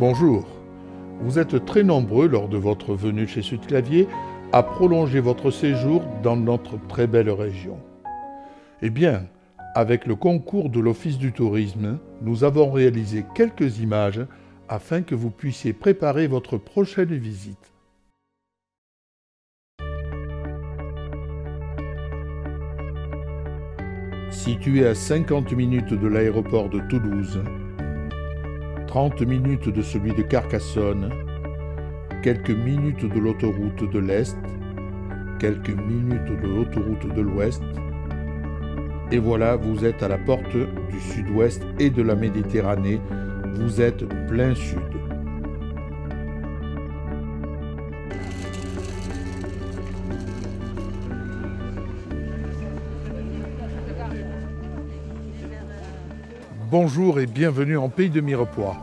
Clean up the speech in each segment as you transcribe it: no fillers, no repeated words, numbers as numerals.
Bonjour, vous êtes très nombreux lors de votre venue chez Sud-Clavier à prolonger votre séjour dans notre très belle région. Eh bien, avec le concours de l'Office du tourisme, nous avons réalisé quelques images afin que vous puissiez préparer votre prochaine visite. Situé à 50 minutes de l'aéroport de Toulouse, 30 minutes de celui de Carcassonne, quelques minutes de l'autoroute de l'Est, quelques minutes de l'autoroute de l'Ouest, et voilà, vous êtes à la porte du Sud-Ouest et de la Méditerranée, vous êtes plein Sud. Bonjour et bienvenue en pays de Mirepoix.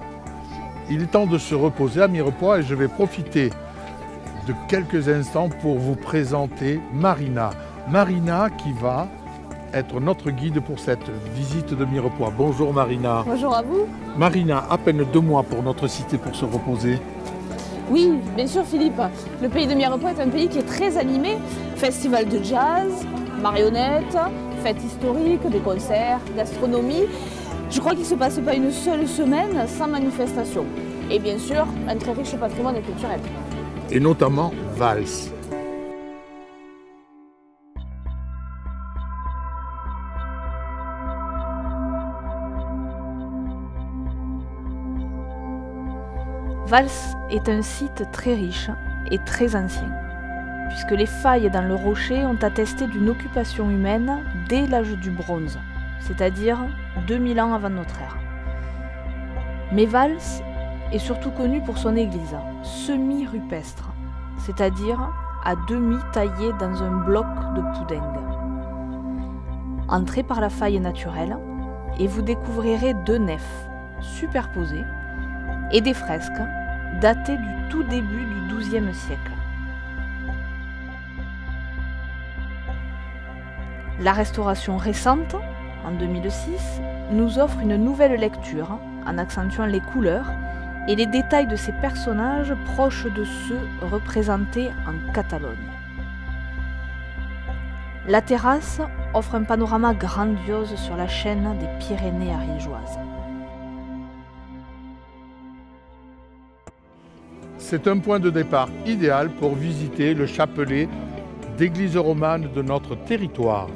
Il est temps de se reposer à Mirepoix et je vais profiter de quelques instants pour vous présenter Marina. Marina qui va être notre guide pour cette visite de Mirepoix. Bonjour Marina. Bonjour à vous. Marina, à peine 2 mois pour notre cité pour se reposer. Oui, bien sûr Philippe. Le pays de Mirepoix est un pays qui est très animé. Festival de jazz, marionnettes, fêtes historiques, des concerts, gastronomie. Je crois qu'il ne se passe pas une seule semaine sans manifestation. Et bien sûr, un très riche patrimoine culturel. Et notamment Vals. Vals est un site très riche et très ancien, puisque les failles dans le rocher ont attesté d'une occupation humaine dès l'âge du bronze, c'est-à-dire 2000 ans avant notre ère. Mais Vals est surtout connu pour son église, semi-rupestre, c'est-à-dire à demi taillée dans un bloc de poudingue. Entrez par la faille naturelle et vous découvrirez 2 nefs superposées et des fresques datées du tout début du XIIe siècle. La restauration récente, en 2006, nous offre une nouvelle lecture en accentuant les couleurs et les détails de ces personnages proches de ceux représentés en Catalogne. La terrasse offre un panorama grandiose sur la chaîne des Pyrénées ariégeoises. C'est un point de départ idéal pour visiter le chapelet d'églises romanes de notre territoire.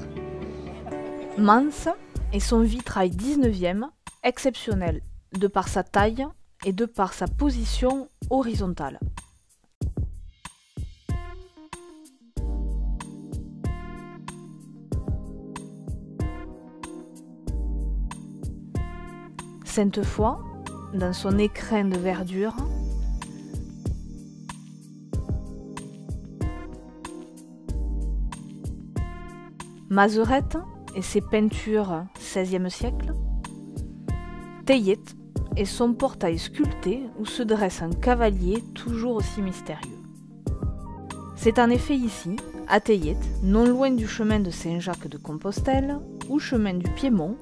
Mans et son vitrail 19e, exceptionnel de par sa taille et de par sa position horizontale. Sainte-Foy, dans son écrin de verdure, Mazerette et ses peintures XVIe siècle, Teillet et son portail sculpté où se dresse un cavalier toujours aussi mystérieux. C'est en effet ici, à Teillet, non loin du chemin de Saint-Jacques-de-Compostelle ou chemin du Piémont,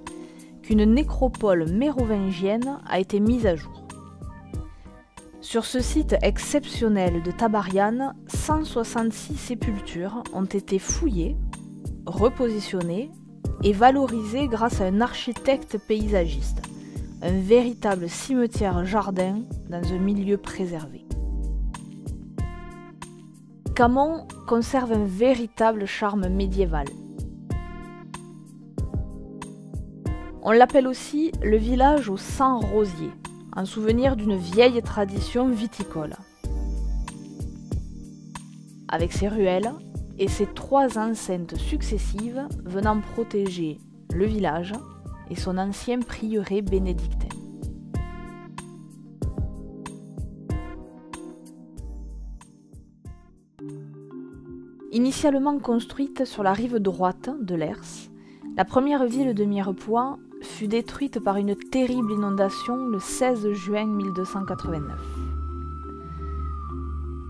qu'une nécropole mérovingienne a été mise à jour. Sur ce site exceptionnel de Tabariane, 166 sépultures ont été fouillées, repositionnées et valorisées grâce à un architecte paysagiste, un véritable cimetière-jardin dans un milieu préservé. Camon conserve un véritable charme médiéval. On l'appelle aussi le village aux 100 rosiers, en souvenir d'une vieille tradition viticole. Avec ses ruelles et ses 3 enceintes successives venant protéger le village et son ancien prieuré bénédictin. Initialement construite sur la rive droite de l'Hers, la première ville de Mirepoix fut détruite par une terrible inondation le 16 juin 1289.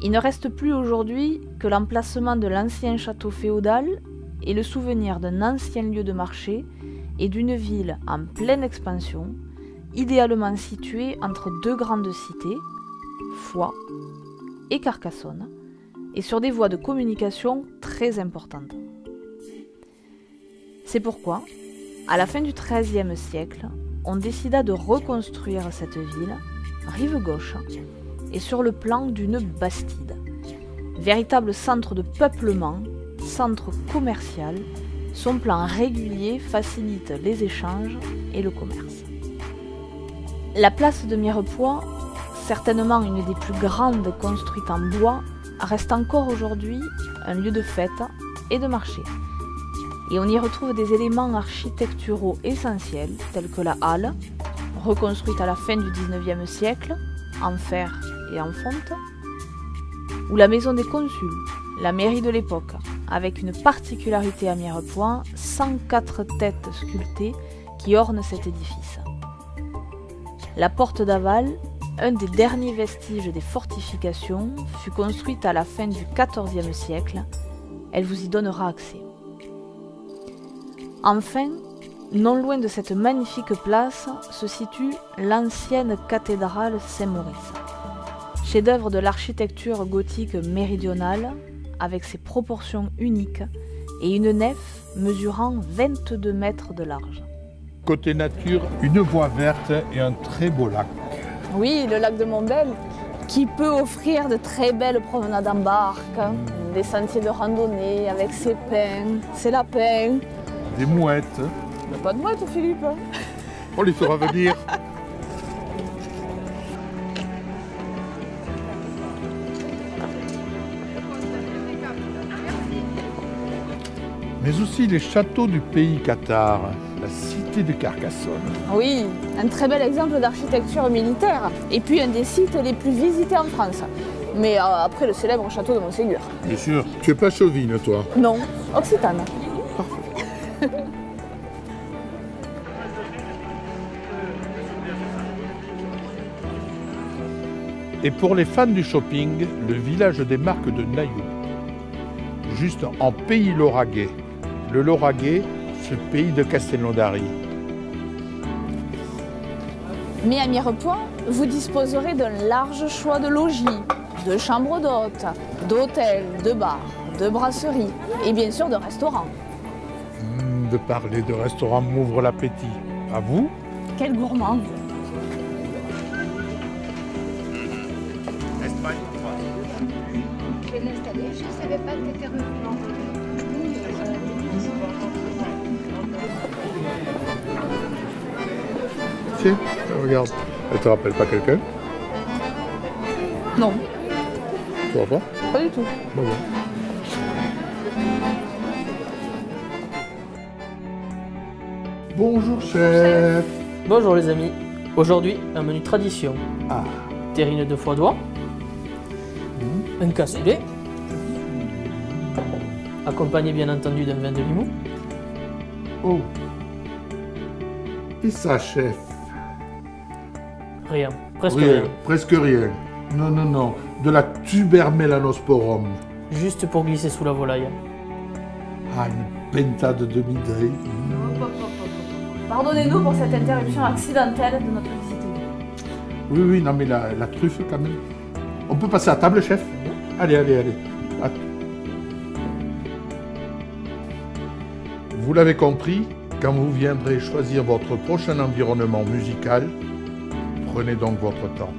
Il ne reste plus aujourd'hui que l'emplacement de l'ancien château féodal et le souvenir d'un ancien lieu de marché et d'une ville en pleine expansion idéalement situé entre deux grandes cités, Foix et Carcassonne, et sur des voies de communication très importantes. C'est pourquoi, à la fin du XIIIe siècle, on décida de reconstruire cette ville, rive gauche, et sur le plan d'une bastide. Véritable centre de peuplement, centre commercial, son plan régulier facilite les échanges et le commerce. La place de Mirepoix, certainement une des plus grandes construites en bois, reste encore aujourd'hui un lieu de fête et de marché. Et on y retrouve des éléments architecturaux essentiels tels que la halle, reconstruite à la fin du XIXe siècle, en fer et en fonte, ou la maison des consuls, la mairie de l'époque, avec une particularité à Mirepoix, 104 têtes sculptées qui ornent cet édifice. La porte d'Aval, un des derniers vestiges des fortifications, fut construite à la fin du XIVe siècle. Elle vous y donnera accès. Enfin, non loin de cette magnifique place se situe l'ancienne cathédrale Saint-Maurice, chef-d'œuvre de l'architecture gothique méridionale, avec ses proportions uniques et une nef mesurant 22 mètres de large. Côté nature, une voie verte et un très beau lac. Oui, le lac de Montbel, qui peut offrir de très belles promenades en barque, des sentiers de randonnée avec ses pins, ses lapins. Des mouettes. Il n'y a pas de mouettes, Philippe. On les fera venir. Mais aussi les châteaux du pays cathare, la cité de Carcassonne. Oui, un très bel exemple d'architecture militaire. Et puis un des sites les plus visités en France. Mais après le célèbre château de Montségur. Bien sûr. Tu es pas chauvine, toi? Non, occitane. Et pour les fans du shopping, le village des marques de Nailloux. Juste en pays lauragais. Le Lauragais, ce pays de Castelnaudary. Mais à Mirepoix, vous disposerez d'un large choix de logis, de chambres d'hôtes, d'hôtels, de bars, de brasseries et bien sûr de restaurants. De parler de restaurant m'ouvre l'appétit. À vous? Quel gourmand! Je vais l'installer, je ne savais pas que tu étais revenu. Tiens, regarde. Elle te rappelle pas quelqu'un? Non, Tu vois pas? pas du tout. Bon, bon. Bonjour chef. Bonjour les amis, aujourd'hui un menu tradition, Ah, terrine de foie d'oie, un cassoulet, accompagné bien entendu d'un vin de Limoux, oh. Et ça chef? rien, presque Rien, rien, presque rien. Non, non, non. De la tubermélanosporum. juste pour glisser sous la volaille. Ah, une pentade de demi-deuil. Pardonnez-nous pour cette interruption accidentelle de notre visite. Oui, oui, non mais la truffe quand même. On peut passer à table chef? Allez, allez, allez. Vous l'avez compris, quand vous viendrez choisir votre prochain environnement musical, prenez donc votre temps.